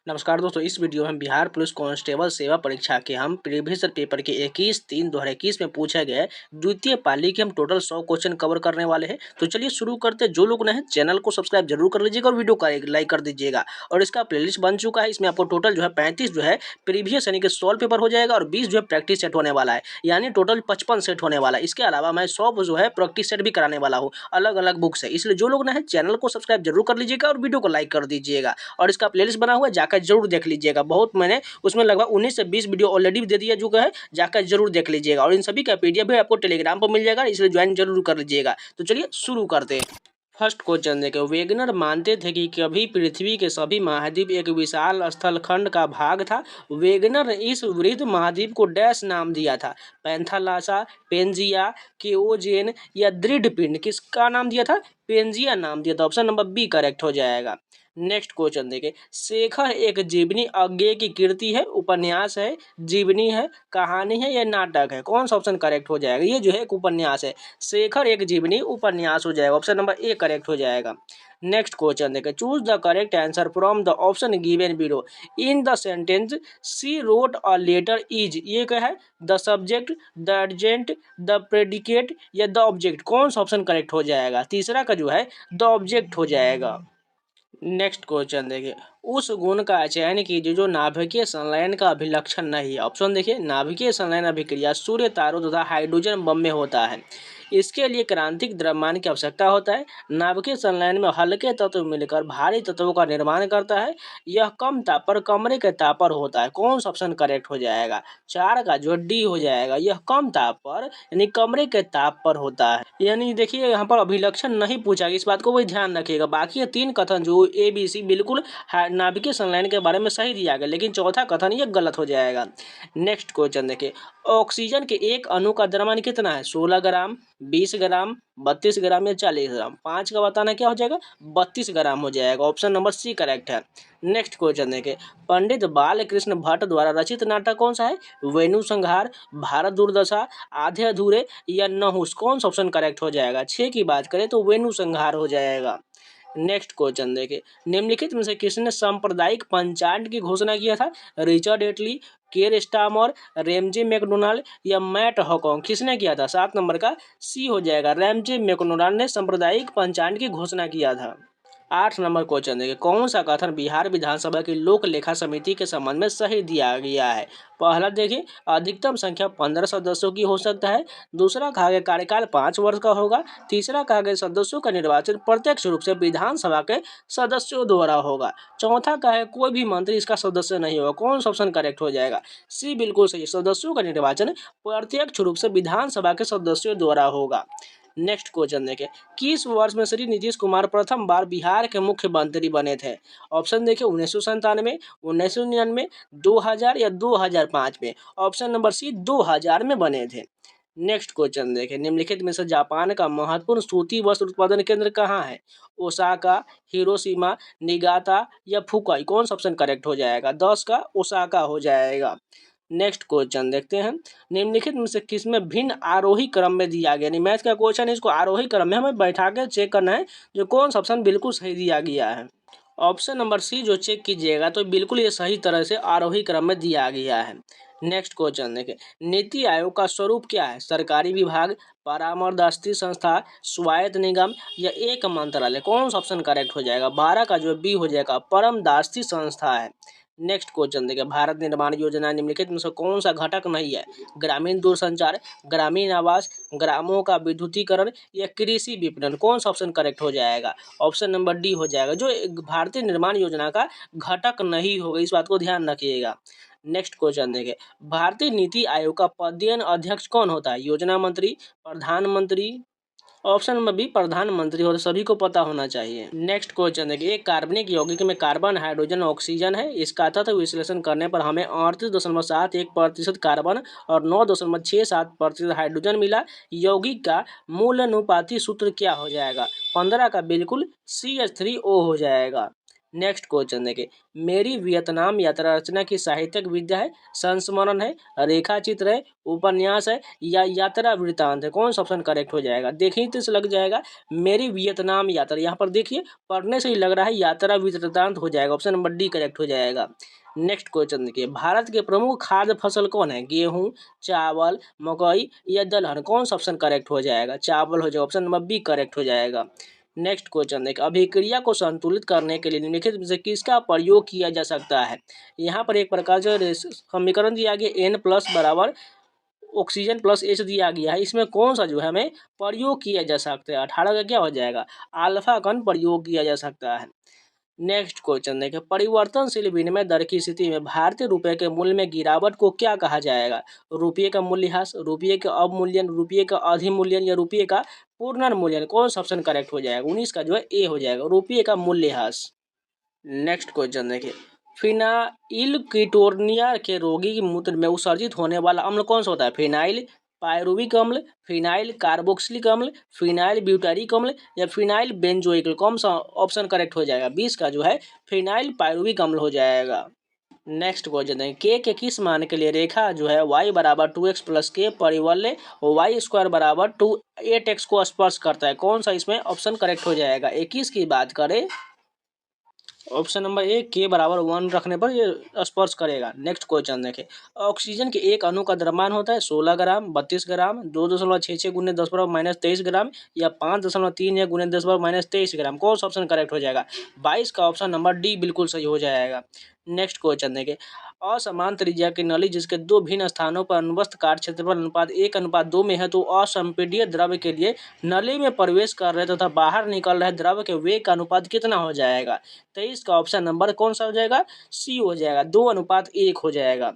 नमस्कार दोस्तों, इस वीडियो में हम बिहार पुलिस कांस्टेबल सेवा परीक्षा के हम प्रीवियस पेपर के 21/3/2021 में पूछे गए द्वितीय पाली के हम टोटल 100 क्वेश्चन कवर करने वाले हैं। तो चलिए शुरू करते हैं। जो लोग नए हैं चैनल को सब्सक्राइब जरूर कर लीजिएगा और वीडियो का एक लाइक कर दीजिएगा। और इसका प्लेलिस्ट बन चुका है, इसमें आपको टोटल 35 प्रीवियस यानी कि सॉल्व पेपर हो जाएगा और 20 प्रैक्टिस सेट होने वाला है, यानी टोटल 55 सेट होने वाला है। इसके अलावा मैं 100 प्रैक्टिस सेट भी कराने वाला हूँ अलग अलग बुक से। इसलिए जो लोग नए हैं चैनल को सब्सक्राइब जरूर कर लीजिएगा और वीडियो को लाइक कर दीजिएगा। और इसका प्लेलिस्ट बना हुआ है, जाकर जरूर देख लीजिएगा। बहुत मैंने उसमें लगभग 19 से 20 वीडियो ऑलरेडी दे दिया चुका है, जाकर जरूर देख लीजिएगा। और इन सभी का पीडीएफ भी आपको टेलीग्राम पर मिल जाएगा, इसलिए ज्वाइन जरूर कर लीजिएगा। तो चलिए शुरू करते हैं। फर्स्ट क्वेश्चन देखें। वेगनर मानते थे कि कभी पृथ्वी के सभी महाद्वीप एक विशाल स्थलखंड का भाग था। वेगनर ने इस वृहद महाद्वीप को डैश नाम दिया था। पैंथालासा, पेंजिया, केओजेन या दृढ़ पिंड। किसका नाम दिया था? पेंजिया नाम दिया था। ऑप्शन नंबर बी करेक्ट हो जाएगा। नेक्स्ट क्वेश्चन देखें। शेखर एक जीवनी अज्ञेय की कृति है, उपन्यास है, जीवनी है, कहानी है या नाटक है? कौन सा ऑप्शन करेक्ट हो जाएगा? ये जो है एक उपन्यास है। शेखर एक जीवनी उपन्यास हो जाएगा। ऑप्शन नंबर ए करेक्ट हो जाएगा। नेक्स्ट क्वेश्चन देखें। Choose the correct answer from the option given below. In the sentence she wrote a letter is, ये क्या है? The subject, the adjunct, the predicate या द ऑब्जेक्ट? कौन सा option correct हो जाएगा? तीसरा का जो है द ऑब्जेक्ट हो जाएगा। नेक्स्ट क्वेश्चन देखिए। उस गुण का चयन कीजिए जो नाभिकीय संलयन का अभिलक्षण नहीं है। ऑप्शन देखिए। नाभिकीय संलयन अभिक्रिया सूर्य तारों तथा हाइड्रोजन बम में होता है। इसके लिए क्रांतिक द्रव्यमान की आवश्यकता होता है। नाभिकीय संलयन में हल्के तत्व मिलकर भारी तत्वों का निर्माण करता है। यह कम ताप पर कमरे के ताप पर होता है। कौन सा ऑप्शन करेक्ट हो जाएगा? 4 का जो डी हो जाएगा। यह कम ताप पर यानी कमरे के ताप पर होता है। यानी देखिए यहाँ पर अभिलक्षण नहीं पूछा, इस बात को भी ध्यान रखिएगा। बाकी ये 3 कथन जो ए बी सी बिल्कुल नाभिकीय संलयन के बारे में सही दिया गया, लेकिन चौथा कथन ये गलत हो जाएगा। नेक्स्ट क्वेश्चन देखिए। ऑक्सीजन के एक अणु का द्रव्यमान कितना है? 16 ग्राम, 20 ग्राम, 32 ग्राम या 40 ग्राम? 5 का बताना क्या हो जाएगा? 32 ग्राम हो जाएगा। ऑप्शन नंबर सी करेक्ट है। नेक्स्ट क्वेश्चन देखिए। पंडित बालकृष्ण भट्ट द्वारा रचित नाटक कौन सा है? वेणु संहार, भारत दुर्दशा, आधे अधूरे या नहुस? कौन सा ऑप्शन करेक्ट हो जाएगा? 6 की बात करें तो वेणु संहार हो जाएगा। नेक्स्ट क्वेश्चन देखिए। निम्नलिखित में से किसने सांप्रदायिक पंचांग की घोषणा किया था? रिचर्ड एटली, केर स्टामर, रेमजे मैकडोनाल्ड या मैट हॉकॉक? किसने किया था? 7 नंबर का सी हो जाएगा। रेमजे मैकडोनाल्ड ने सांप्रदायिक पंचांग की घोषणा किया था। 8 नंबर क्वेश्चन देखिए। कौन सा कथन बिहार विधानसभा की लोक लेखा समिति के संबंध में सही दिया गया है? पहला देखिए, अधिकतम संख्या 15 सदस्यों की हो सकता है। दूसरा कहा गया कार्यकाल 5 वर्ष का होगा। तीसरा कहा गया सदस्यों का निर्वाचन प्रत्यक्ष रूप से विधानसभा के सदस्यों द्वारा होगा। चौथा कहा है कोई भी मंत्री इसका सदस्य नहीं होगा। कौन सा ऑप्शन करेक्ट हो जाएगा? सी बिल्कुल सही। सदस्यों का निर्वाचन प्रत्यक्ष रूप से विधानसभा के सदस्यों द्वारा होगा। नेक्स्ट क्वेश्चन देखें। किस वर्ष में श्री नीतीश कुमार प्रथम बार बिहार के मुख्यमंत्री बने थे? ऑप्शन देखिए। 1997, 1999, 2000 या 2005 में? ऑप्शन नंबर सी 2000 में बने थे। नेक्स्ट क्वेश्चन देखें। निम्नलिखित में से जापान का महत्वपूर्ण सूती वस्त्र उत्पादन केंद्र कहाँ है? ओसाका, हिरोशिमा, निगाता या फुकुई? कौन सा ऑप्शन करेक्ट हो जाएगा? 10 का ओसाका हो जाएगा। नेक्स्ट क्वेश्चन देखते हैं। निम्नलिखित में से किसमें भिन्न आरोही क्रम में दिया गया? नहीं, मैथ का क्वेश्चन है, इसको आरोही क्रम में हमें बैठा के चेक करना है जो कौन सा ऑप्शन बिल्कुल सही दिया गया है। ऑप्शन नंबर सी जो चेक कीजिएगा तो बिल्कुल ये सही तरह से आरोही क्रम में दिया गया है। नेक्स्ट क्वेश्चन देखें। नीति आयोग का स्वरूप क्या है? सरकारी विभाग, परामर्शदात्री संस्था, स्वायत्त निगम या एक मंत्रालय? कौन सा ऑप्शन करेक्ट हो जाएगा? 12 का जो बी हो जाएगा। परामर्शदात्री संस्था है। नेक्स्ट क्वेश्चन देखिए। भारत निर्माण योजना निम्नलिखित में से कौन सा घटक नहीं है? ग्रामीण दूरसंचार, ग्रामीण आवास, ग्रामों का विद्युतीकरण या कृषि विपणन? कौन सा ऑप्शन करेक्ट हो जाएगा? ऑप्शन नंबर डी हो जाएगा, जो भारतीय निर्माण योजना का घटक नहीं होगा। इस बात को ध्यान रखिएगा। नेक्स्ट क्वेश्चन देखिए। भारतीय नीति आयोग का पदेन अध्यक्ष कौन होता है? योजना मंत्री, प्रधानमंत्री? ऑप्शन नंबर बी प्रधानमंत्री हो, सभी को पता होना चाहिए। नेक्स्ट क्वेश्चन देखिए। एक कार्बनिक यौगिक में कार्बन, हाइड्रोजन, ऑक्सीजन है। इसका तत्व विश्लेषण करने पर हमें 38.71% कार्बन और 9.67% हाइड्रोजन मिला। यौगिक का मूल अनुपाती सूत्र क्या हो जाएगा? 15 का बिल्कुल CH3O हो जाएगा। नेक्स्ट क्वेश्चन देखिए, मेरी वियतनाम यात्रा रचना की साहित्यिक विद्या है, संस्मरण है, रेखा चित्र है, उपन्यास है या यात्रा वृत्तांत है। कौन सा ऑप्शन करेक्ट हो जाएगा? देखिए तो इसे लग जाएगा मेरी वियतनाम यात्रा, यहाँ पर देखिए पढ़ने से ही लग रहा है यात्रा वृत्तांत हो जाएगा, ऑप्शन नंबर डी करेक्ट हो जाएगा। नेक्स्ट क्वेश्चन देखिए, भारत के प्रमुख खाद्य फसल कौन है? गेहूं, चावल, मकई या दलहन। कौन सा ऑप्शन करेक्ट हो जाएगा? चावल हो जाएगा, ऑप्शन नंबर बी करेक्ट हो जाएगा। नेक्स्ट क्वेश्चन देखिए, अभिक्रिया को संतुलित करने के लिए निम्नलिखित में से किसका प्रयोग किया जा सकता है? यहाँ पर एक प्रकार से समीकरण दिया गया N+ बराबर ऑक्सीजन प्लस H दिया गया है, इसमें कौन सा जो है हमें प्रयोग किया जा सकता है? 18 का क्या हो जाएगा? अल्फा कण प्रयोग किया जा सकता है। नेक्स्ट क्वेश्चन देखिए, परिवर्तनशील विनिमय दर की स्थिति में भारतीय रुपए के मूल्य में गिरावट को क्या कहा जाएगा? रुपये का मूल्यह्रास, रुपये का अवमूल्यन, रुपये का अधिमूल्यन या रुपये का पुनर्मूल्यन। कौन सा ऑप्शन करेक्ट हो जाएगा? 19 का जो है ए हो जाएगा, रुपये का मूल्यह्रास। नेक्स्ट क्वेश्चन देखिए, फिनाइल कीटोर्निया के रोगी के मूत्र में उत्सर्जित होने वाला अम्ल कौन सा होता है? फिनाइल पायरुविक अम्ल, फिनाइल कार्बोक्सिलिक अम्ल, फिनाइल ब्यूटारिक अम्ल या फिनाइल बेंजोइक। कौन सा ऑप्शन करेक्ट हो जाएगा? 20 का जो है फिनाइल पायरुविक अम्ल हो जाएगा। नेक्स्ट क्वेश्चन है, के किस मान के लिए रेखा जो है y बराबर 2x प्लस के परिवलय y स्क्वायर बराबर 8x को स्पर्श करता है? कौन सा इसमें ऑप्शन करेक्ट हो जाएगा? 21 की बात करें, ऑप्शन नंबर ए के बराबर 1 रखने पर ये स्पर्श करेगा। नेक्स्ट क्वेश्चन देखें, ऑक्सीजन के एक अणु का द्रव्यमान होता है 16 ग्राम, 32 ग्राम, 2.66 गुने 10⁻³ ग्राम या 5.3 गुने 10⁻23 ग्राम। कौन सा ऑप्शन करेक्ट हो जाएगा? 22 का ऑप्शन नंबर डी बिल्कुल सही हो जाएगा। नेक्स्ट क्वेश्चन देखें, असमान त्रिज्या की नली जिसके दो भिन्न स्थानों पर अनुप्रस्थ काट क्षेत्रफल अनुपात 1:2 में है तो असंपीड्य द्रव के लिए नली में प्रवेश कर रहे तथा बाहर निकल रहे द्रव के वेग का अनुपात कितना हो जाएगा? 23 का ऑप्शन नंबर कौन सा हो जाएगा? सी हो जाएगा, 2:1 हो जाएगा।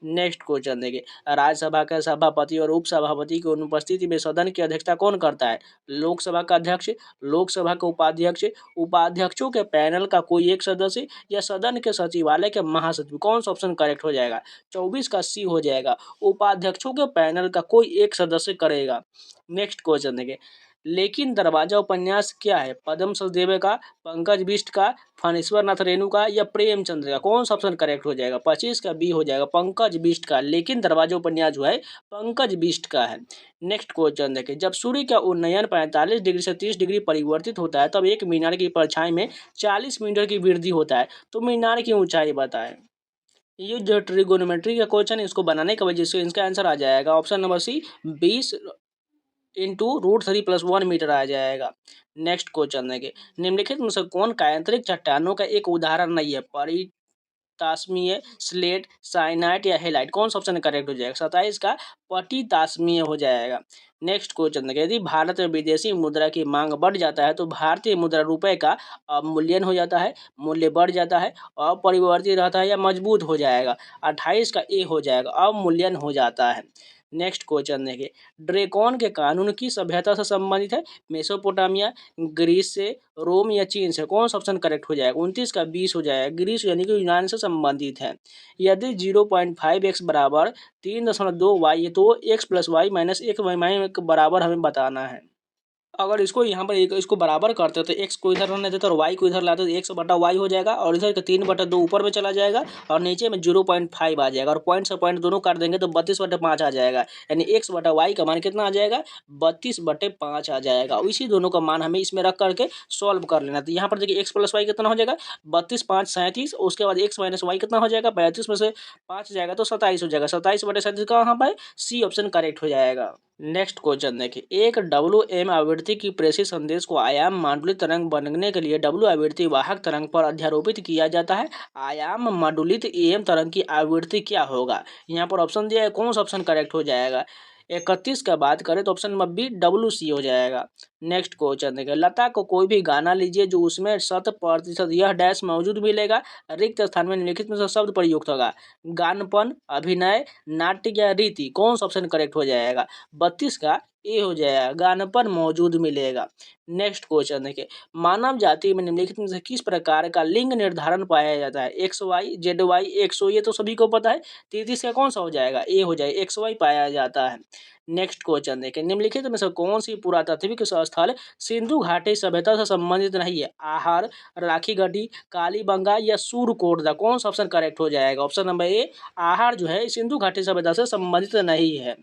नेक्स्ट क्वेश्चन देखिए, राज्यसभा के सभापति और उपसभापति की अनुपस्थिति में सदन की अध्यक्षता कौन करता है? लोकसभा का अध्यक्ष, लोकसभा के उपाध्यक्ष, उपाध्यक्षों के पैनल का कोई एक सदस्य या सदन के सचिवालय के महासचिव। कौन सा ऑप्शन करेक्ट हो जाएगा? 24 का सी हो जाएगा, उपाध्यक्षों के पैनल का कोई एक सदस्य करेगा। नेक्स्ट क्वेश्चन देखिए, लेकिन दरवाजा उपन्यास क्या है? पद्म सचदेव का, पंकज बिष्ट का, फणीश्वर नाथ रेणु का या प्रेमचंद्र का। कौन सा ऑप्शन करेक्ट हो जाएगा? 25 का बी हो जाएगा, पंकज बिष्ट का। लेकिन दरवाजा उपन्यास जो है पंकज बिष्ट का है। नेक्स्ट क्वेश्चन देखें, जब सूर्य का उन्नयन 45 डिग्री से 30 डिग्री परिवर्तित होता है तब एक मीनार की परछाई में 40 मीटर की वृद्धि होता है, तो मीनार की ऊंचाई बताएं। ये जो ट्रिगोनोमेट्री का क्वेश्चन है इसको बनाने की वजह से इसका आंसर आ जाएगा option number C, 20 into √3 + 1 metre आ जाएगा। नेक्स्ट क्वेश्चन देखिए, निम्नलिखित में से कौन कायांतरिक चट्टानों का एक उदाहरण नहीं है? पटितास्मीय, स्लेट, साइनाइट या हेलाइट। कौन सा ऑप्शन करेक्ट हो जाएगा? 27 का पटितास्मीय हो जाएगा। नेक्स्ट क्वेश्चन देखिए, यदि भारत में विदेशी मुद्रा की मांग बढ़ जाता है तो भारतीय मुद्रा रुपए का अवमूल्यन हो जाता है, मूल्य बढ़ जाता है, अपरिवर्तित रहता है या मजबूत हो जाएगा? 28 का ए हो जाएगा, अवमूल्यन हो जाता है। नेक्स्ट क्वेश्चन देखिए, ड्रेकॉन के कानून की सभ्यता से संबंधित है? मेसोपोटामिया, ग्रीस से, रोम या चीन से। कौन सा ऑप्शन करेक्ट हो जाएगा? 29 का 20 हो जाएगा, ग्रीस यानी कि यूनान से संबंधित है। यदि 0.5x बराबर 3.2y है तो x + y - 1y के बराबर हमें बताना है। अगर इसको यहाँ पर इसको बराबर करते तो x को इधर रहने देते और y को इधर लाते तो x/y हो जाएगा और इधर का 3/2 ऊपर में चला जाएगा और नीचे में 0.5 आ जाएगा और पॉइंट से पॉइंट दोनों काट देंगे तो 32/5 आ जाएगा, यानी x/y का मान कितना आ जाएगा? 32/5 आ जाएगा। और इसी दोनों का मान हमें इसमें रख करके सॉल्व कर लेना। तो यहाँ पर देखिए x + y कितना हो जाएगा? 32, 5, 37। उसके बाद x - y कितना हो जाएगा? 35 में से 5 जाएगा तो 27 हो जाएगा। 27/37 कहाँ पर? सी ऑप्शन करेक्ट हो जाएगा। नेक्स्ट क्वेश्चन देखिए, एक WM आवृत्ति की प्रेषित संदेश को आयाम मांडलित तरंग बनने के लिए W आवृत्ति वाहक तरंग पर अध्यारोपित किया जाता है। आयाम मांडलित AM तरंग की आवृत्ति क्या होगा? यहाँ पर ऑप्शन दिया है, कौन सा ऑप्शन करेक्ट हो जाएगा? 31 का बात करें तो ऑप्शन नंबर बी WC हो जाएगा। नेक्स्ट क्वेश्चन देखिए, लता को कोई भी गाना लीजिए जो उसमें 100% यह डैश मौजूद मिलेगा, रिक्त स्थान में निम्नलिखित में से शब्द प्रयुक्त होगा। गानपन, अभिनय, नाट्य या रीति। कौन सा ऑप्शन करेक्ट हो जाएगा? 32 का ए हो जाएगा, गानपन मौजूद मिलेगा। नेक्स्ट क्वेश्चन देखिए, मानव जाति में निम्नलिखित में से किस प्रकार का लिंग निर्धारण पाया जाता है? XY, ZY, XO, ये तो सभी को पता है। 33 का कौन सा हो जाएगा? ए हो जाएगा, XY पाया जाता है। नेक्स्ट क्वेश्चन देखें, निम्नलिखित में से कौन सी पुरातात्विक स्थल सिंधु घाटी सभ्यता से संबंधित नहीं है? आहार, राखी गढ़ी, कालीबंगा या सूरकोटदा? कौन सा ऑप्शन करेक्ट हो जाएगा? ऑप्शन नंबर ए आहार जो है सिंधु घाटी सभ्यता से संबंधित नहीं है।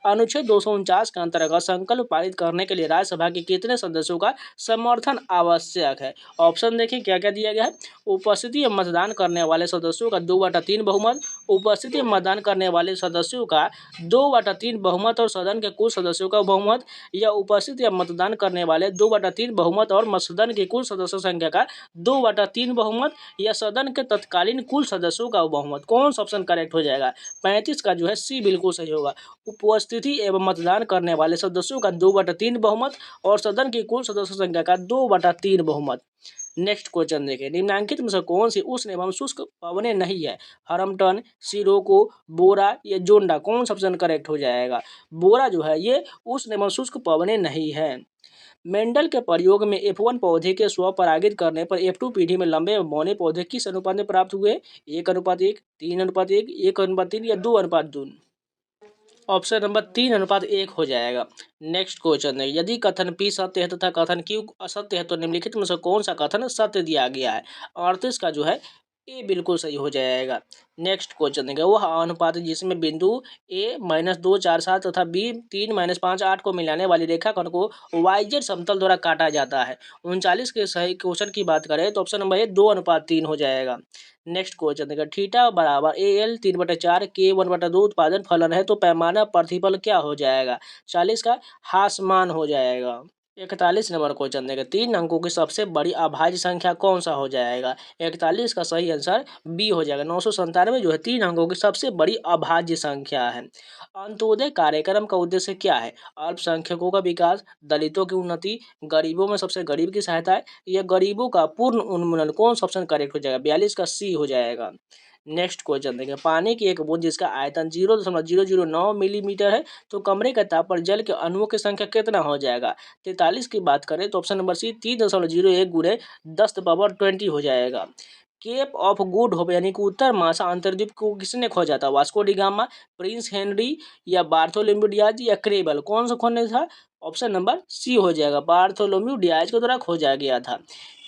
अनुच्छेद 249 के अंतर्गत संकल्प पारित करने के लिए राज्यसभा के कितने सदस्यों का समर्थन आवश्यक है? ऑप्शन देखिए क्या क्या दिया गया है। उपस्थिति एवं मतदान करने वाले सदस्यों का 2/3 बहुमत, उपस्थिति एवं मतदान करने वाले सदस्यों का 2/3 बहुमत और सदन के कुल सदस्यों का बहुमत, या उपस्थिति एवं मतदान करने वाले 2/3 बहुमत और सदन के कुल सदस्यों संख्या का 2/3 बहुमत, या सदन के तत्कालीन कुल सदस्यों का बहुमत? कौन सा ऑप्शन करेक्ट हो जाएगा? 35 का जो है सी बिल्कुल सही होगा। उपस्थिति एवं मतदान करने वाले सदस्यों का 2/3 बहुमत और सदन की कुल सदस्यों संख्या का 2/3 बहुमत। नेक्स्ट क्वेश्चन देखें, निम्नलिखित में से कौन सी उष्ण एवं शुष्क पवनें नहीं है? हरमटन, सिरोको, बोरा या जोंडा? कौन सा ऑप्शन करेक्ट हो जाएगा? बोरा जो है ये उष्ण एवं शुष्क पवनें नहीं है। मेंडल के प्रयोग में F1 पौधे के स्वपरागित करने पर F2 पीढ़ी में लंबे एवं बौने पौधे किस अनुपात में प्राप्त हुए? 1:1, 3:1, 1:3 या 2:2? ऑप्शन नंबर 3:1 हो जाएगा। नेक्स्ट क्वेश्चन है, यदि कथन P सत्य है तथा कथन Q असत्य है तो निम्नलिखित में से कौन सा कथन सत्य दिया गया है? 38 का जो है ए बिल्कुल सही हो जाएगा। नेक्स्ट क्वेश्चन है, वह अनुपात जिसमें बिंदु A-2, 4, 7 तथा B3-5, 8 को मिलाने वाली रेखाखंड को वाईजेड समतल द्वारा काटा जाता है। 39 के सही क्वेश्चन की बात करें तो ऑप्शन नंबर ए 2:3 हो जाएगा। नेक्स्ट क्वेश्चन देखा, थीटा बराबर AL 3/4 K 1/2 उत्पादन फलन है तो पैमाना प्रतिफल क्या हो जाएगा? 40 का हासमान हो जाएगा। 41 नंबर क्वेश्चन देगा, 3 अंकों की सबसे बड़ी अभाज्य संख्या कौन सा हो जाएगा? 41 का सही आंसर बी हो जाएगा। 997 जो है 3 अंकों की सबसे बड़ी अभाज्य संख्या है। अंत्योदय कार्यक्रम का उद्देश्य क्या है? अल्पसंख्यकों का विकास, दलितों की उन्नति, गरीबों में सबसे गरीब की सहायता, या गरीबों का पूर्ण उन्मूलन? कौन सा ऑप्शन करेक्ट हो जाएगा? 42 का सी हो जाएगा। नेक्स्ट क्वेश्चन देखें, पानी की एक बूंद जिसका आयतन 0.009 मिलीमीटर है तो कमरे के ताप पर जल के अणुओं की संख्या कितना हो जाएगा? 43 की बात करें तो ऑप्शन नंबर सी 3.01 गुणे 10⁻20 हो जाएगा। केप ऑफ गुड होप यानी कि उत्तर महासागर अंतर्द्वीप को किसने खोजा था? Vasco D gamma, Prince Henry या बार्थोलोम्यू डियाज या क्रेबल? कौन सा खोने था? ऑप्शन नंबर सी हो जाएगा, बार्थोलोम्यू डियाज के द्वारा खोजा गया था।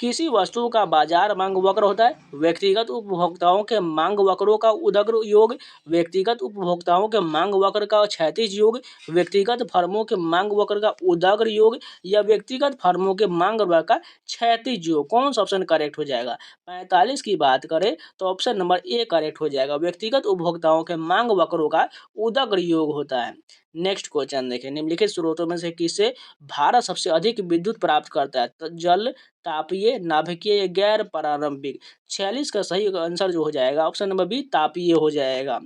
किसी वस्तु का बाजार मांग वक्र होता है, व्यक्तिगत उपभोक्ताओं के मांग वक्रों का उदग्र योग, व्यक्तिगत उपभोक्ताओं के मांग वक्र का क्षैतिज योग, व्यक्तिगत फर्मों के मांग वक्र का उदग्र योग, या व्यक्तिगत फर्मों के मांग वक्र का क्षैतिज योग? कौन सा ऑप्शन करेक्ट हो जाएगा? 45 की बात करें तो ऑप्शन नंबर ए करेक्ट हो जाएगा, व्यक्तिगत उपभोक्ताओं के मांग वक्रों का उदग्र योग होता है। नेक्स्ट क्वेश्चन देखें, निम्नलिखित स्रोतों में से किससे भारत सबसे अधिक विद्युत प्राप्त करता है? तो जल, तापीय, नाभिकीय या गैर पारंपरिक? 46 का सही आंसर जो हो जाएगा ऑप्शन नंबर बी तापीय हो जाएगा।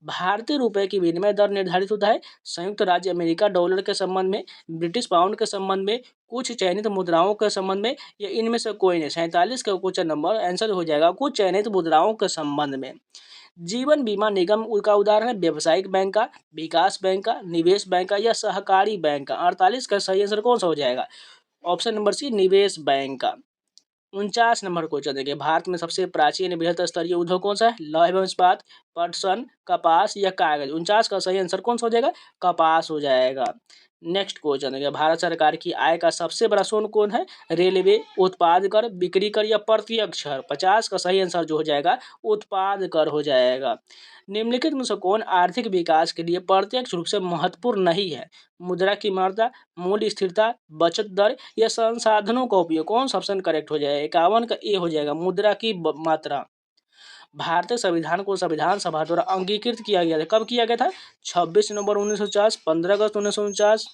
भारतीय रुपए की विनिमय दर निर्धारित होता है संयुक्त राज्य अमेरिका डॉलर के संबंध में, ब्रिटिश पाउंड के संबंध में, कुछ चयनित मुद्राओं के संबंध में, या इनमें से कोई नहीं? 47 का क्वेश्चन नंबर आंसर हो जाएगा कुछ चयनित मुद्राओं के संबंध में। जीवन बीमा निगम का उदाहरण है व्यावसायिक बैंक का, विकास बैंक का, निवेश बैंक का या सहकारी बैंक का? 48 का सही आंसर कौन सा हो जाएगा? ऑप्शन नंबर सी निवेश बैंक का। 49 नंबर क्वेश्चन देखिए, भारत में सबसे प्राचीन बृहत स्तरीय उद्योग कौन सा है? लौह एवं इस्पात, पटसन, कपास या कागज? 49 का सही आंसर कौन सा हो जाएगा? कपास हो जाएगा। नेक्स्ट क्वेश्चन देखिए, भारत सरकार की आय का सबसे बड़ा स्रोत कौन है? रेलवे, उत्पाद कर, बिक्री कर या प्रत्यक्ष कर? 50 का सही आंसर जो हो जाएगा उत्पाद कर हो जाएगा। निम्नलिखित में से कौन आर्थिक विकास के लिए प्रत्यक्ष रूप से महत्वपूर्ण नहीं है? मुद्रा की मात्रा, मूल्य स्थिरता, बचत दर या संसाधनों का उपयोग? कौन सा ऑप्शन करेक्ट हो जाएगा? 51 का ए हो जाएगा, मुद्रा की मात्रा। भारतीय संविधान को संविधान सभा द्वारा अंगीकृत किया गया था, कब किया गया था? 26 नवंबर 1949, 15 अगस्त 1949,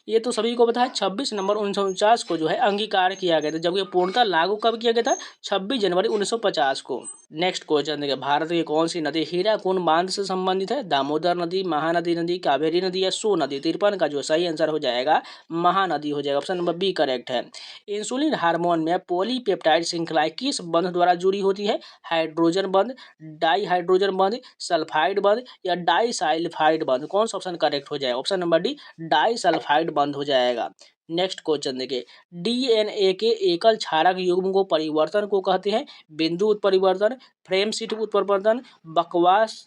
ये तो सभी को पता है। 26 नवंबर 1949 को जो है अंगीकार किया गया था, जबकि पूर्णतः लागू कब किया गया था? 26 जनवरी 1950 को। नेक्स्ट क्वेश्चन देखिए, भारत की कौन सी नदी हीराकुंड बांध से संबंधित है? दामोदर नदी, महानदी नदी, कावेरी नदी या सो नदी? 53 का जो सही आंसर हो जाएगा महानदी हो जाएगा, ऑप्शन नंबर बी करेक्ट है। इंसुलिन हार्मोन में पॉलीपेप्टाइड श्रृंखलाएं किस बंध द्वारा जुड़ी होती है? हाइड्रोजन बंध, डाईहाइड्रोजन बंध, सल्फाइड बंध या डाईसल्फाइड बंध? कौन सा ऑप्शन करेक्ट हो जाएगा? ऑप्शन नंबर डी डाईसल्फाइड बंध हो जाएगा। नेक्स्ट क्वेश्चन देखिए, डीएनए के एकल क्षारक युग्म को परिवर्तन को कहते हैं? बिंदु उत्परिवर्तन, फ्रेम सीट उत्परिवर्तन, बकवास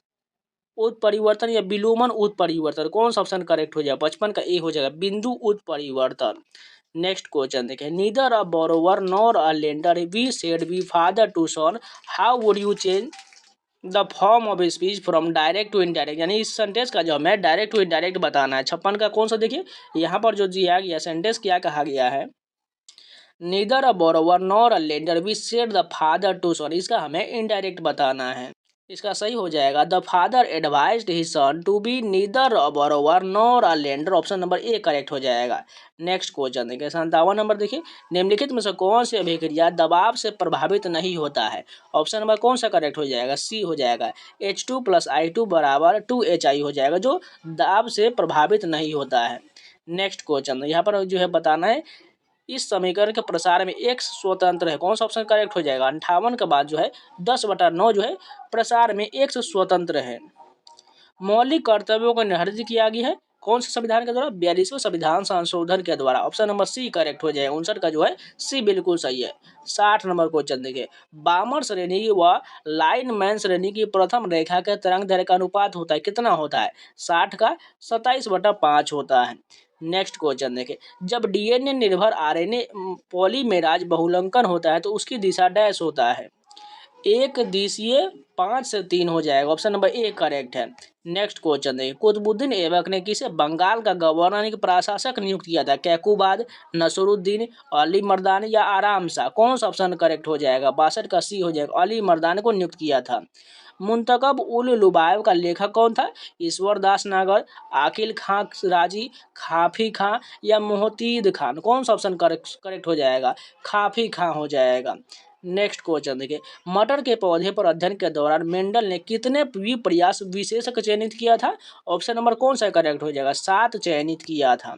उत्परिवर्तन या विलोमन उत्परिवर्तन, कौन सा ऑप्शन करेक्ट हो जाएगा? 55 का ए हो जाएगा, बिंदु उत्परिवर्तन। नेक्स्ट क्वेश्चन देखिए, neither a borrower nor a lender we said we father to son, how would you change the form of speech from direct to indirect, यानी इस सेंटेंस का जो हमें डायरेक्ट टू इनडायरेक्ट बताना है। 56 का कौन सा देखिए, यहाँ पर जो दिया गया सेंटेंस क्या कहा गया है, neither a borrower nor a lender we said the father to son, इसका हमें इनडायरेक्ट बताना है। इसका सही हो जाएगा, the father advised his son to be neither a borrower nor a lender, option number A correct हो जाएगा। नेक्स्ट क्वेश्चन देखिए 57 नंबर देखिए, निम्नलिखित में से कौन सी अभिक्रिया दबाव से प्रभावित नहीं होता है? ऑप्शन नंबर कौन सा करेक्ट हो जाएगा? सी हो जाएगा, H2 + I2 = 2HI हो जाएगा, जो दाब से प्रभावित नहीं होता है। नेक्स्ट क्वेश्चन यहाँ पर जो है बताना है, इस समीकरण के प्रसार में x स्वतंत्र है, कौन सा ऑप्शन करेक्ट हो जाएगा? 58 के बाद जो है 10/9 जो है प्रसार में x स्वतंत्र है। मौलिक कर्तव्यों को निर्धारित किया गया है कौन से संविधान के द्वारा? 42वें संविधान संशोधन के द्वारा, ऑप्शन नंबर सी करेक्ट हो जाएगा। 59 का जो है सी बिल्कुल सही है। 60 नंबर क्वेश्चन देखिए, बामर श्रेणी व लाइनमैन श्रेणी की प्रथम रेखा के तरंग दैर्घ्य का अनुपात होता है, कितना होता है? 60 का 27/5 होता है। नेक्स्ट क्वेश्चन देखिए, जब डीएनए निर्भर आरएनए पॉलीमेराज बहुलंकन होता है तो उसकी दिशा डैश होता है, एक दिशीय 5 से 3 हो जाएगा, ऑप्शन नंबर ए करेक्ट है। नेक्स्ट क्वेश्चन देखिए, कुतुबुद्दीन ऐबक ने किसे बंगाल का गवर्नर यानी कि प्रशासक नियुक्त किया था? कैकुबाद, नसरुद्दीन, अली मर्दान या आराम शाह, कौन सा ऑप्शन करेक्ट हो जाएगा? 62 का सी हो जाएगा, अली मर्दान को नियुक्त किया था। मुंतखब उल लुबायब का लेखक कौन था? ईश्वर दास नागर, आकिल खां राजी, खाफी खां या मोहतीद खान, कौन सा ऑप्शन करेक्ट हो जाएगा? खाफी खां हो जाएगा। नेक्स्ट क्वेश्चन देखिए, मटर के पौधे पर अध्ययन के दौरान मेंडल ने कितने प्रयास विशेषक चयनित किया था? ऑप्शन नंबर कौन सा करेक्ट हो जाएगा? 7 चयनित किया था।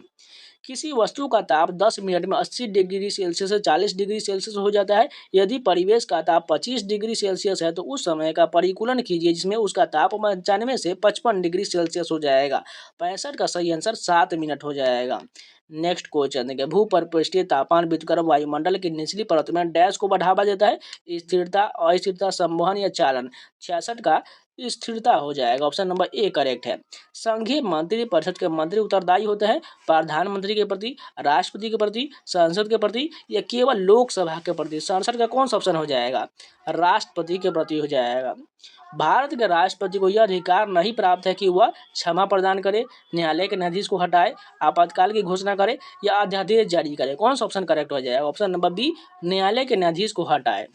किसी वस्तु का ताप 10 मिनट में 80 डिग्री सेल्सियस से 40 डिग्री सेल्सियस हो जाता है। यदि परिवेश का ताप 25 डिग्री सेल्सियस है तो उस समय का परिकुलन कीजिए जिसमें उसका ताप 95 से 55 डिग्री सेल्सियस हो जाएगा। 65 का सही आंसर 7 मिनट हो जाएगा। नेक्स्ट क्वेश्चन देखिए, भूपृष्ठीय तापमान वितरण वायुमंडल की निचली परत में डैश को बढ़ावा देता है? स्थिरता, अस्थिरता, संवहन या चालन। 66 का स्थिरता हो जाएगा, ऑप्शन नंबर ए करेक्ट है। संघीय मंत्री परिषद के मंत्री उत्तरदायी होते हैं प्रधानमंत्री के प्रति, राष्ट्रपति के प्रति, संसद के प्रति या केवल लोकसभा के प्रति? 67 का कौन सा ऑप्शन हो जाएगा? राष्ट्रपति के प्रति हो जाएगा। भारत के राष्ट्रपति को यह अधिकार नहीं प्राप्त है कि वह क्षमा प्रदान करे, न्यायालय के न्यायाधीश को हटाए, आपातकाल की घोषणा करे या अध्यादेश जारी करे, कौन सा ऑप्शन करेक्ट हो जाएगा? ऑप्शन नंबर बी, न्यायालय के न्यायाधीश को हटाए।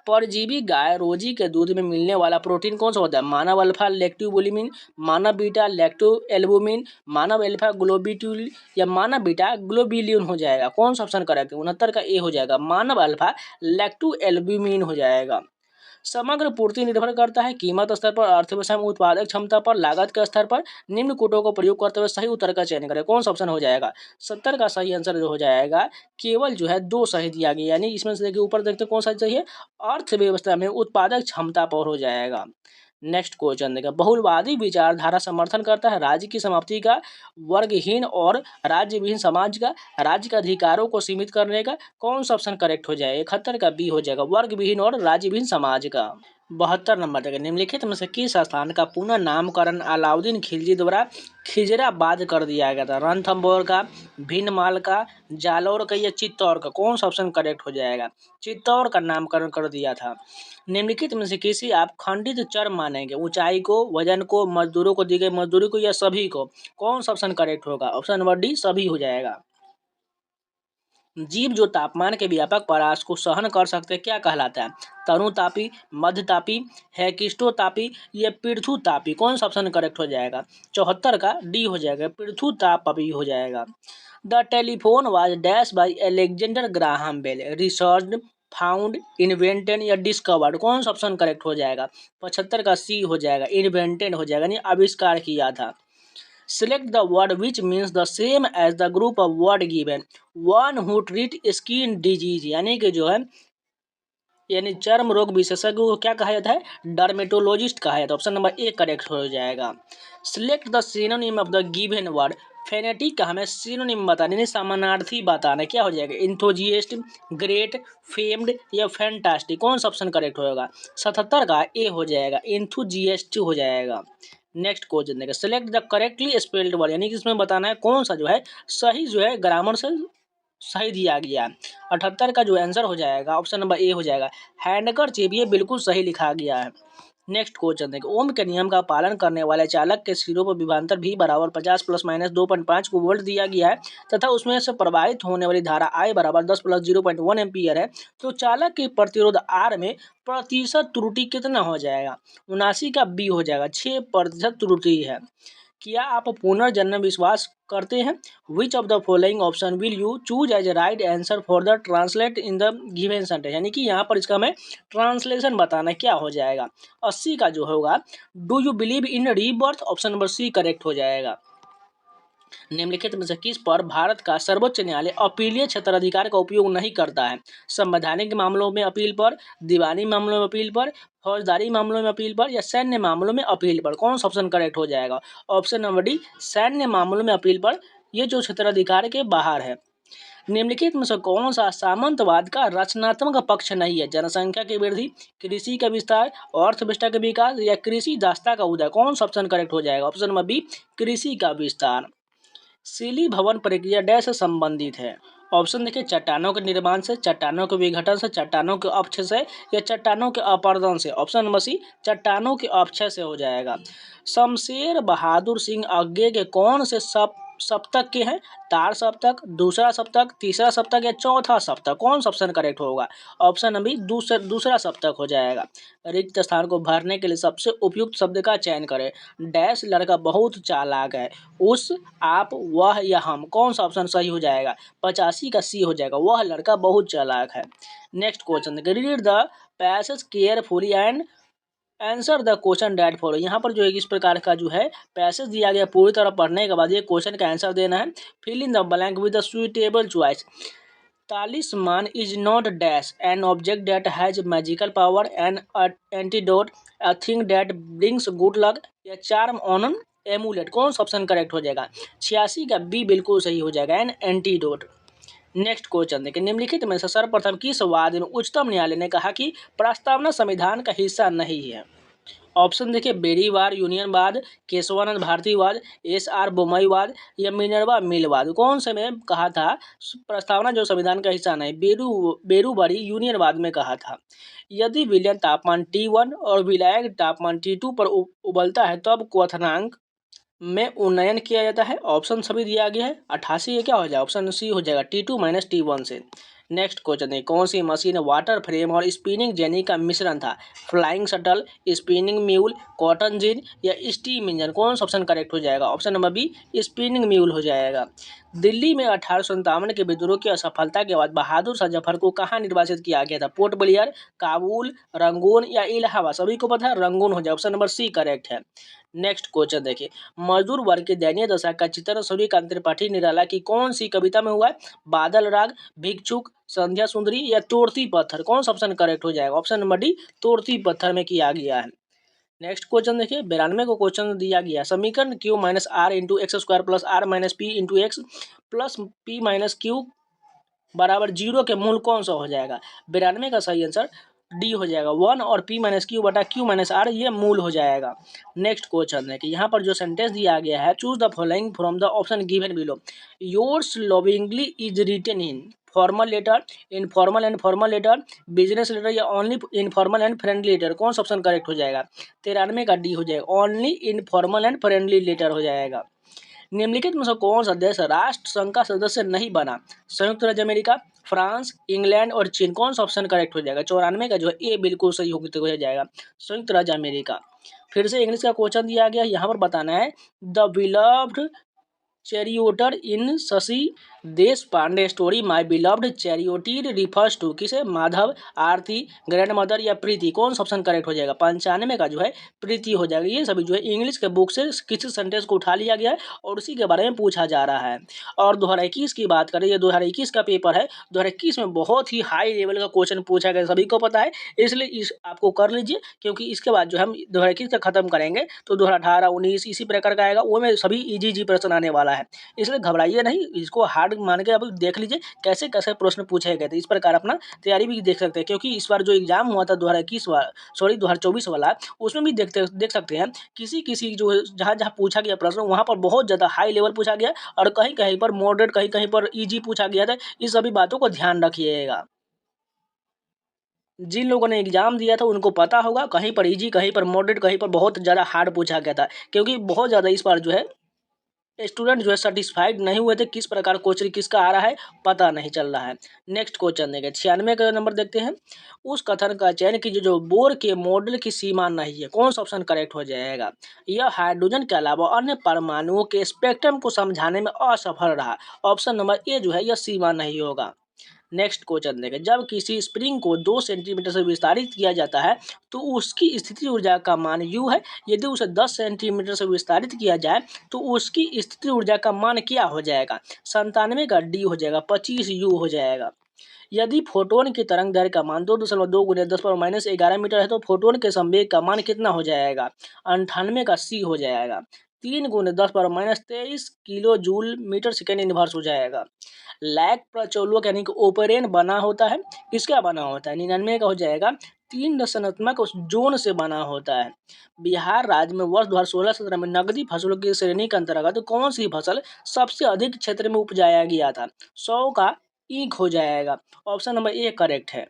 परजीवी गाय रोजी के दूध में मिलने वाला प्रोटीन कौन सा होता है? मानव अल्फा लैक्टोबुलिन, मानव बीटा लैक्टो एल्बुमिन, मानव अल्फा ग्लोबिट्यूल या मानव बीटा ग्लोबिलिन हो जाएगा, कौन सा ऑप्शन करेक्ट है? 69 का ए हो जाएगा, मानव अल्फा लैक्टो एल्बुमिन हो जाएगा। समग्र पूर्ति निर्भर करता है कीमत स्तर पर, अर्थव्यवस्था में उत्पादक क्षमता पर, लागत के स्तर पर। निम्न कोटों को प्रयोग करते हुए सही उत्तर का चयन करें, कौन सा ऑप्शन हो जाएगा? 70 का सही आंसर जो हो जाएगा, केवल जो है 2 सही दिया गया, यानी इसमें से देखिए ऊपर देखते कौन सा चाहिए, अर्थव्यवस्था में उत्पादक क्षमता पर हो जाएगा। नेक्स्ट क्वेश्चन देखिए, बहुलवादी विचारधारा समर्थन करता है राज्य की समाप्ति का, वर्गहीन और राज्यविहीन समाज का, राज्य के अधिकारों को सीमित करने का, कौन सा ऑप्शन करेक्ट हो जाएगा? 71 का बी हो जाएगा, वर्गविहीन और राज्यविहीन समाज का। 72 नंबर देखिए, निम्नलिखित में से किस स्थान का पुनः नामकरण अलाउद्दीन खिलजी द्वारा खिजराबाद कर दिया गया था? रणथंभौर का, भीनमाल का, जालौर का या चित्तौड़ का, कौन सा ऑप्शन करेक्ट हो जाएगा? चित्तौड़ का नामकरण कर दिया था। निम्नलिखित में से किसी आप खंडित चर मानेंगे? ऊंचाई को, वजन को, मजदूरों को दी गई मजदूरी को या सभी को, कौन सा ऑप्शन करेक्ट होगा? ऑप्शन नंबर डी, सभी हो जाएगा। जीव जो तापमान के व्यापक परास को सहन कर सकते हैं क्या कहलाता है? तनुतापी, मध्यतापी, हेकिस्टोतापी या पृथुतापी, कौन सा ऑप्शन करेक्ट हो जाएगा? 74 का डी हो जाएगा, पृथुतापी हो जाएगा। The telephone was dash by Alexander Graham Bell, researched, found, invented या डिस्कवर्ड, कौन सा ऑप्शन करेक्ट हो जाएगा? 75 का सी हो जाएगा, इन्वेंटेड हो जाएगा, यानी आविष्कार किया था। Select the word which means the same as the group of word given. One who treat skin disease, यानी कि जो है यानी चर्म रोग विशेषज्ञ को क्या कहा जाता है? डर्मेटोलॉजिस्ट कहा जाता है। ऑप्शन नंबर ए करेक्ट हो जाएगा। Select the synonym of the given word. Phonetic का हमें सिनोनिम बताना यानी समानार्थी बताना, क्या हो जाएगा? इंथोजिएस्ट, ग्रेट, फेम्ड या फैंटास्टिक। कौन सा ऑप्शन करेक्ट होगा? 77 का ए हो जाएगा, इंथुजिएस्ट हो जाएगा। नेक्स्ट क्वेश्चन देखिए, select the correctly spelled word, यानी कि इसमें बताना है कौन सा जो है सही जो है ग्रामर से सही दिया गया है। 78 का जो आंसर हो जाएगा ऑप्शन नंबर ए हो जाएगा, हैंडकर ये बिल्कुल सही लिखा गया है। नेक्स्ट क्वेश्चन देखिए, ओम के नियम का पालन करने वाले चालक के सिरों पर विभवांतर भी बराबर 50 प्लस माइनस 2.5 को वोल्ट दिया गया है तथा उसमें से प्रवाहित होने वाली धारा I बराबर 10 प्लस 0.1 एम्पियर है, तो चालक के प्रतिरोध R में प्रतिशत त्रुटि कितना हो जाएगा? 79 का बी हो जाएगा, 6% त्रुटि है। क्या आप पुनर्जन्म विश्वास करते हैं? Which of the following option will you choose as a right answer for the translate in the given sentence, यानी कि यहाँ पर इसका हमें ट्रांसलेशन बताना क्या हो जाएगा? 80 का जो होगा, do you believe in rebirth, option number C correct हो जाएगा। निम्नलिखित में से किस पर भारत का सर्वोच्च न्यायालय अपीलीय क्षेत्राधिकार का उपयोग नहीं करता है? संवैधानिक मामलों में अपील पर, दीवानी मामलों में अपील पर, फौजदारी मामलों में अपील पर या सैन्य मामलों में अपील पर? कौन सा ऑप्शन करेक्ट हो जाएगा? ऑप्शन नंबर डी, सैन्य मामलों में अपील पर, ये जो क्षेत्राधिकार के बाहर है। निम्नलिखित में से कौन सा सामंतवाद का रचनात्मक पक्ष नहीं है? जनसंख्या की वृद्धि, कृषि का विस्तार, अर्थव्यवस्था का विकास या कृषि दासता का उदय? कौन सा ऑप्शन करेक्ट हो जाएगा? ऑप्शन नंबर बी, कृषि का विस्तार। सीली भवन प्रक्रिया डैश से संबंधित है? ऑप्शन देखिए, चट्टानों के निर्माण से, चट्टानों के विघटन से, चट्टानों के अपक्षय से या चट्टानों के अपर्दन से? ऑप्शन नंबर सी, चट्टानों के अपक्षय से हो जाएगा। शमशेर बहादुर सिंह आगे के कौन से सप्तक के हैं? तार सप्तक, दूसरा सप्तक, तीसरा सप्तक या चौथा सप्तक? कौन सा ऑप्शन करेक्ट होगा? ऑप्शन नंबर दूसरा सप्तक हो जाएगा। रिक्त स्थान को भरने के लिए सबसे उपयुक्त शब्द का चयन करें। डैश लड़का बहुत चालाक है, उस, आप, वह या हम? कौन सा ऑप्शन सही हो जाएगा? 85 का सी हो जाएगा, वह लड़का बहुत चालाक है। Next question, read the passage carefully and answer the question that follow. यहाँ पर जो है इस प्रकार का जो है पैसेज दिया गया, पूरी तरह पढ़ने के बाद ये क्वेश्चन का आंसर देना है। Fill in the blank with the suitable choice. Talisman is not dash an object that has magical power, an antidote, a thing that brings good luck या चार्म ऑन एन एमुलेट? कौन सा option correct हो जाएगा? 86 का B बिल्कुल सही हो जाएगा, एन एंटीडोट। नेक्स्ट क्वेश्चन देखिए, निम्नलिखित में से सर्वप्रथम किस वाद में उच्चतम न्यायालय ने कहा कि प्रस्तावना संविधान का हिस्सा नहीं है? ऑप्शन देखिए, बेरीवार यूनियनवाद, केशवानंद भारतीवाद, एस.आर. बोमईवाद या मिनर्वा मिलवाद? कौन से में कहा था प्रस्तावना जो संविधान का हिस्सा नहीं? बेरूवारी यूनियनवाद में कहा था। यदि विलयन तापमान T1 और विलायक तापमान T2 पर उबलता है तब क्वथनांक में उन्नयन किया जाता है। ऑप्शन सभी दिया गया है। 88 ये क्या हो जाएगा? ऑप्शन सी हो जाएगा, T2 माइनस T1 से। नेक्स्ट क्वेश्चन है, कौन सी मशीन वाटर फ्रेम और स्पिनिंग जेनी का मिश्रण था? Flying shuttle, spinning mule, cotton gin या स्टीम इंजन? कौन सा ऑप्शन करेक्ट हो जाएगा? Option number B, spinning mule हो जाएगा। दिल्ली में 1857 के विद्रोह की असफलता के बाद बहादुर शाह जफर को कहाँ निर्वासित किया गया था? पोर्ट ब्लेयर, काबुल, रंगून या इलाहाबाद? सभी को पता है, रंगून हो जाए, ऑप्शन नंबर सी करेक्ट है। नेक्स्ट क्वेश्चन देखिए, मजदूर वर्ग की दयनीय दशा का चित्रण सूर्यकांत त्रिपाठी निराला की कौन सी कविता में हुआ है? बादल राग, भिक्षुक, संध्या सुंदरी या तोड़ती पत्थर? कौन सा ऑप्शन करेक्ट हो जाएगा? ऑप्शन नंबर डी, तोड़ती पत्थर में किया गया है। नेक्स्ट क्वेश्चन देखिए, 92 को क्वेश्चन दिया गया, समीकरण Q minus R into X square plus R minus P into X plus P minus Q बराबर 0 के मूल कौन सा हो जाएगा? 92 का सही आंसर डी हो जाएगा, 1 और पी माइनस क्यू बटा क्यू माइनस आर ये मूल हो जाएगा। नेक्स्ट क्वेश्चन है कि यहाँ पर जो सेंटेंस दिया गया है, choose the following from the option given below. Yours lovingly is written in formal letter, informal and formal letter, business letter या only informal and friendly letter? कौन सा ऑप्शन करेक्ट हो जाएगा? 93 का डी हो जाएगा, only informal and friendly letter हो जाएगा। निम्नलिखित में से कौन सा देश राष्ट्र संघ का सदस्य नहीं बना? संयुक्त राज्य अमेरिका, फ्रांस, इंग्लैंड और चीन? कौन सा ऑप्शन करेक्ट हो जाएगा? 94 का जो है ए बिल्कुल सही हो जाएगा, संयुक्त राज्य अमेरिका। फिर से इंग्लिश का क्वेश्चन दिया गया, यहाँ पर बताना है the beloved charioteer in Shashi Deshpande story my beloved charioteer refers to किसे? माधव, आरती, ग्रैंड मदर या प्रीति? कौन सा ऑप्शन करेक्ट हो जाएगा? 95 का जो है प्रीति हो जाएगा। ये सभी जो है इंग्लिश के बुक से किसी सेंटेंस को उठा लिया गया है और उसी के बारे में पूछा जा रहा है। और 2021 की बात करें, ये 2021 का पेपर है। 2021 में बहुत ही हाई लेवल का क्वेश्चन पूछा गया, सभी को पता है, इसलिए इस आपको कर लीजिए, क्योंकि इसके बाद जो हम 2021 का खत्म करेंगे तो 2018, 19 इसी प्रकार का आएगा, वो में सभी इजी प्रश्न आने वाला है। इसलिए घबराइए नहीं, इसको हार्ड मान के अब देख लीजिए कैसे कैसे प्रश्न पूछे गए थे। इस प्रकार अपना तैयारी भी देख सकते हैं, क्योंकि इस बार जो एग्जाम हुआ था 2021 वाला, सॉरी 2024 वाला, उसमें भी देख सकते हैं किसी किसी जो जहाँ जहाँ पूछा गया प्रश्न वहाँ पर बहुत ज़्यादा हाई लेवल पूछा गया और कहीं कहीं पर मॉडरेट, कहीं कहीं पर ईजी पूछा गया था। इस सभी बातों को ध्यान रखिएगा। जिन लोगों ने एग्जाम दिया था उनको पता होगा, कहीं पर इजी, कहीं पर मॉडरेट, कहीं पर बहुत ज़्यादा हार्ड पूछा गया था, क्योंकि बहुत ज़्यादा इस बार जो है स्टूडेंट जो है सेटिस्फाइड नहीं हुए थे, किस प्रकार क्वेश्चन किसका आ रहा है पता नहीं चल रहा है। नेक्स्ट क्वेश्चन देंगे 96 का नंबर देखते हैं। उस कथन का चयन कीजिए जो बोर के मॉडल की सीमा नहीं है। कौन सा ऑप्शन करेक्ट हो जाएगा? यह हाइड्रोजन के अलावा अन्य परमाणुओं के स्पेक्ट्रम को समझाने में असफल रहा। ऑप्शन नंबर ए जो है यह सीमा नहीं होगा। नेक्स्ट क्वेश्चन देखें, जब किसी स्प्रिंग को 2 सेंटीमीटर से विस्तारित किया जाता है तो उसकी स्थितिज ऊर्जा का मान U है। यदि उसे 10 सेंटीमीटर से विस्तारित किया जाए तो उसकी स्थितिज ऊर्जा का मान क्या हो जाएगा? 97 का D हो जाएगा, 25 U हो जाएगा। यदि फोटोन की तरंग दैर्घ्य का मान 2.2 गुने 10⁻11 मीटर है तो फोटोन के संवेग का मान कितना हो जाएगा? 98 का C हो जाएगा। 3 गुने 10⁻23 kilo joule metre second inverse हो जाएगा। लैक प्रचोलक यानी कि ओपेरेन बना होता है, किसका बना होता है? 99 का हो जाएगा। 3 दशनात्मक उस जोन से बना होता है। बिहार राज्य में वर्ष 2016-17 में नकदी फसलों की श्रेणी के अंतर्गत कौन सी फसल सबसे अधिक क्षेत्र में उपजाया गया था? 100 का ईंख हो जाएगा। ऑप्शन नंबर ए करेक्ट है।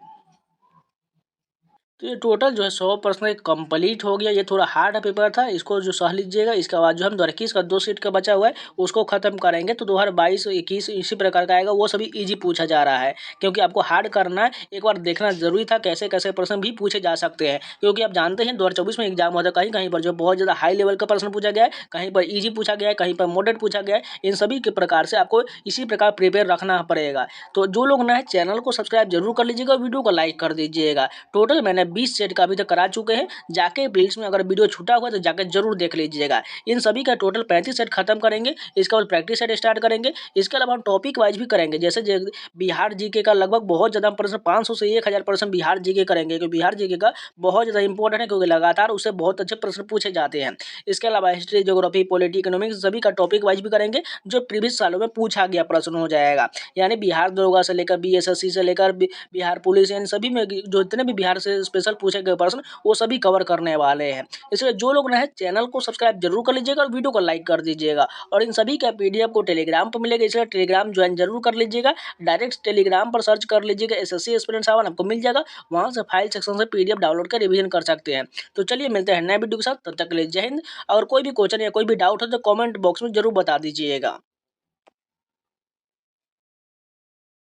तो ये टोटल जो है 100% कंप्लीट हो गया। ये थोड़ा हार्ड पेपर था, इसको जो सह लीजिएगा। इसके बाद जो हम 2021 का 2 सीट का बचा हुआ है उसको खत्म करेंगे तो 2022-21 इसी प्रकार का आएगा, वो सभी इजी पूछा जा रहा है। क्योंकि आपको हार्ड करना है, एक बार देखना जरूरी था कैसे कैसे प्रश्न भी पूछे जा सकते हैं, क्योंकि आप जानते हैं 2024 में एग्जाम हुआ था, कहीं कहीं पर जो बहुत ज़्यादा हाई लेवल का प्रश्न पूछा गया है, कहीं पर ईजी पूछा गया है, कहीं पर मॉडरेट पूछा गया है। इन सभी के प्रकार से आपको इसी प्रकार प्रिपेयर रखना पड़ेगा। तो जो लोग नए चैनल को सब्सक्राइब जरूर कर लीजिएगा, वीडियो को लाइक कर दीजिएगा। टोटल मैंने 20 सेट का अभी तक करा चुके हैं, जाके प्लेलिस्ट में अगर वीडियो छूटा हुआ तो जाकर जरूर देख लीजिएगा। इन सभी का टोटल 35 सेट खत्म करेंगे, इसके बाद प्रैक्टिस सेट स्टार्ट करेंगे। इसके अलावा हम टॉपिक वाइज भी करेंगे, जैसे बिहार जीके का लगभग बहुत ज़्यादा प्रश्न 500 से 1000 प्रश्न बिहार जीके करेंगे, क्योंकि बिहार जीके का बहुत ज़्यादा इंपॉर्टेंट है, क्योंकि लगातार उससे बहुत अच्छे प्रश्न पूछे जाते हैं। इसके अलावा हिस्ट्री, ज्योग्राफी, पॉलिटी, इकोनॉमिक्स सभी का टॉपिक वाइज भी करेंगे, जो प्रीवियस सालों में पूछा गया प्रश्न हो जाएगा। यानी बिहार दरोगा से लेकर BSSC से लेकर बिहार पुलिस, यानी सभी में जो इतने भी बिहार से स्पेशल पूछे गए प्रश्न वो सभी कवर करने वाले हैं। इसलिए जो लोग नए चैनल को सब्सक्राइब जरूर कर लीजिएगा और वीडियो को लाइक कर दीजिएगा। और इन सभी का PDF को टेलीग्राम पर मिलेगा, इसलिए टेलीग्राम ज्वाइन जरूर कर लीजिएगा। डायरेक्ट टेलीग्राम पर सर्च कर लीजिएगा SSC एस्पिरेंट 7 आपको मिल जाएगा, वहाँ से फाइल सेक्शन से PDF डाउनलोड कर रिवीजन कर सकते हैं। तो चलिए मिलते हैं नए वीडियो के साथ, तब तक के लिए जय हिंद। और कोई भी क्वेश्चन या कोई भी डाउट हो तो कॉमेंट बॉक्स में जरूर बता दीजिएगा।